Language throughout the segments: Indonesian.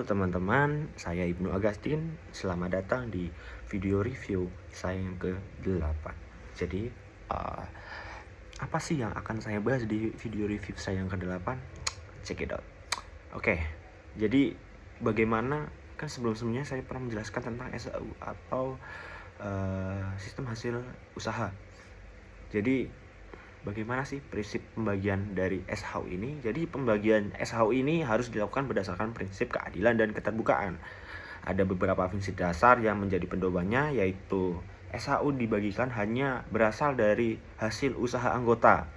Teman-teman, saya Ibnu Agustin. Selamat datang di video review saya yang ke-8. Jadi, apa sih yang akan saya bahas di video review saya yang ke-8? Check it out. Oke, jadi bagaimana, kan sebelum-sebelumnya saya pernah menjelaskan tentang SHU atau sistem hasil usaha. Jadi, bagaimana sih prinsip pembagian dari SHU ini? Jadi pembagian SHU ini harus dilakukan berdasarkan prinsip keadilan dan keterbukaan. Ada beberapa prinsip dasar yang menjadi pedomannya, yaitu SHU dibagikan hanya berasal dari hasil usaha anggota,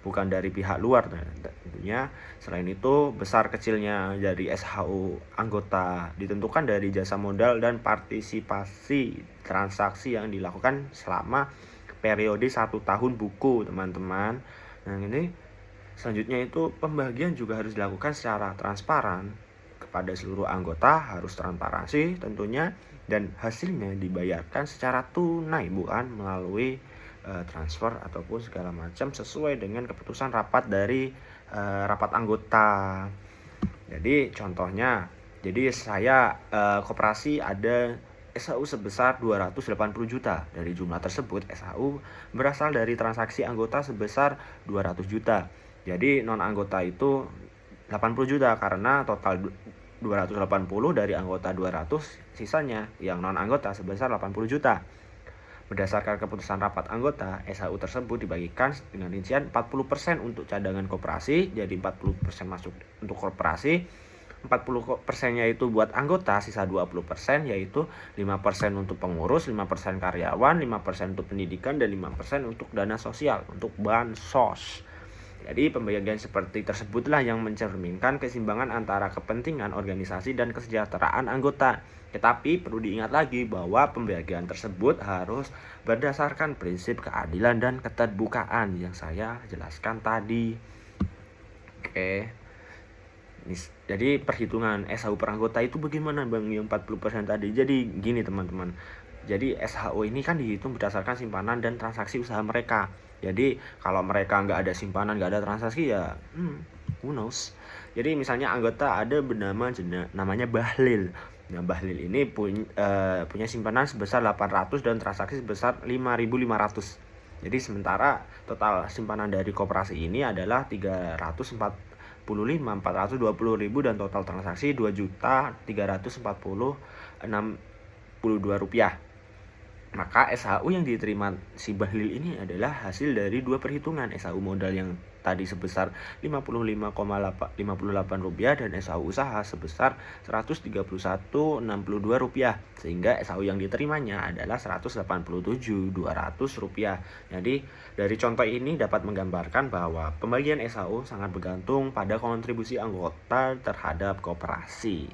bukan dari pihak luar tentunya. Selain itu, besar kecilnya dari SHU anggota ditentukan dari jasa modal dan partisipasi transaksi yang dilakukan selama periode 1 tahun buku, teman-teman. Nah, ini selanjutnya itu pembagian juga harus dilakukan secara transparan kepada seluruh anggota, harus transparansi tentunya, dan hasilnya dibayarkan secara tunai, bukan melalui transfer ataupun segala macam, sesuai dengan keputusan rapat dari rapat anggota. Jadi contohnya, jadi saya koperasi ada SHU sebesar 280 juta. Dari jumlah tersebut, SHU berasal dari transaksi anggota sebesar 200 juta. Jadi non-anggota itu 80 juta karena total 280 dari anggota 200, sisanya yang non-anggota sebesar 80 juta. Berdasarkan keputusan rapat anggota, SHU tersebut dibagikan dengan rincian 40% untuk cadangan koperasi, jadi 40% masuk untuk koperasi, 40%-nya itu buat anggota, sisa 20% yaitu 5% untuk pengurus, 5% karyawan, 5% untuk pendidikan, dan 5% untuk dana sosial, untuk bansos. Jadi pembagian seperti tersebutlah yang mencerminkan keseimbangan antara kepentingan organisasi dan kesejahteraan anggota. Tetapi perlu diingat lagi bahwa pembagian tersebut harus berdasarkan prinsip keadilan dan keterbukaan yang saya jelaskan tadi. Oke. Jadi perhitungan SHU per anggota itu bagaimana Bang yang 40% tadi? Jadi gini teman-teman. Jadi SHU ini kan dihitung berdasarkan simpanan dan transaksi usaha mereka. Jadi kalau mereka nggak ada simpanan, nggak ada transaksi, ya who knows. Jadi misalnya anggota ada bernama namanya Bahlil. Nah, Bahlil ini punya simpanan sebesar 800 dan transaksi sebesar 5.500. Jadi sementara total simpanan dari koperasi ini adalah 420.000 dan total transaksi 2.346.062 rupiah. Maka SHU yang diterima si Bahlil ini adalah hasil dari dua perhitungan, SHU modal yang tadi sebesar 55,58 rupiah dan SHU usaha sebesar 131,62 rupiah, sehingga SHU yang diterimanya adalah 187.200 rupiah. Jadi dari contoh ini dapat menggambarkan bahwa pembagian SHU sangat bergantung pada kontribusi anggota terhadap koperasi.